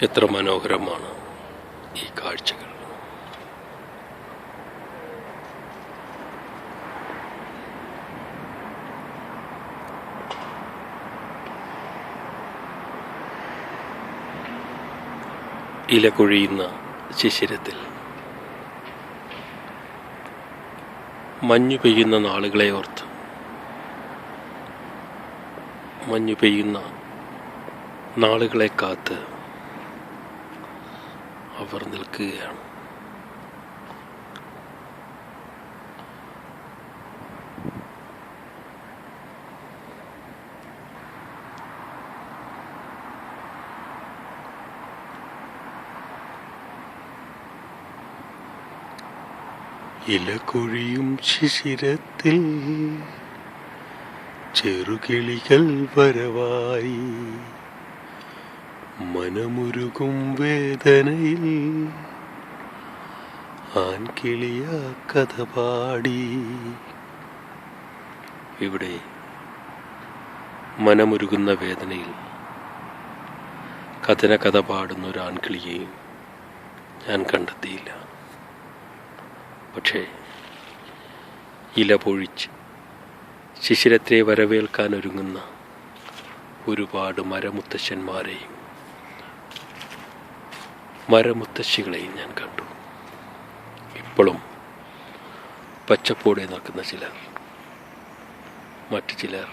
എത്ര മനോഹരമാണ് ഈ കാഴ്ചകൾ. ഇല കൊഴിയുന്ന ശിശിരത്തിൽ മഞ്ഞു പെയ്യുന്ന നാളുകളെ ഓർത്ത് മഞ്ഞു പെയ്യുന്ന നാളുകളെ കാത്ത് അവർ നിൽക്കുകയാണ്. ഇലകൊഴിയും ശിശിരത്തിൽ ചെറുകിളികൾ വരവായി, മനമുരുകും വേദനയിൽ ആൺകിളിയ കഥ പാടി. ഇവിടെ മനമുരുകുന്ന വേദനയിൽ കഥ പാടുന്ന ഒരു ആൺകിളിയെയും ഞാൻ കണ്ടെത്തിയില്ല. പക്ഷേ ഇല പൊഴിച്ച് ശിശിരത്തെ വരവേൽക്കാൻ ഒരുങ്ങുന്ന ഒരുപാട് മരമുത്തശ്ശന്മാരെയും മരമുത്തശ്ശികളെയും ഞാൻ കണ്ടു. ഇപ്പോഴും പച്ചപ്പോടെ നിൽക്കുന്ന ചിലർ, മറ്റു ചിലർ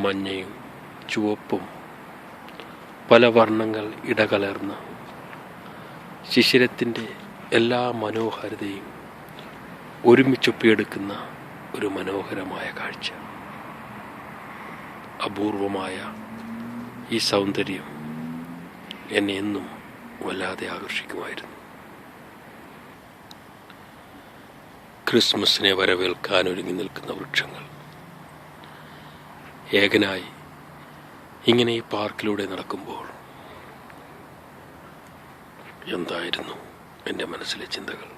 മഞ്ഞയും ചുവപ്പും പല വർണ്ണങ്ങൾ ഇടകലർന്ന ശിശിരത്തിൻ്റെ എല്ലാ മനോഹാരിതയും ഒരുമിച്ചൊപ്പിയെടുക്കുന്ന ഒരു മനോഹരമായ കാഴ്ച. അപൂർവമായ ഈ സൗന്ദര്യം എന്നെ എന്നും വല്ലാതെ ആകർഷിക്കുമായിരുന്നു. ക്രിസ്മസിനെ വരവേൽക്കാൻ ഒരുങ്ങി നിൽക്കുന്ന വൃക്ഷങ്ങൾ. ഏകനായി ഇങ്ങനെ ഈ പാർക്കിലൂടെ നടക്കുമ്പോൾ എന്തായിരുന്നു എൻ്റെ മനസ്സിലെ ചിന്തകൾ?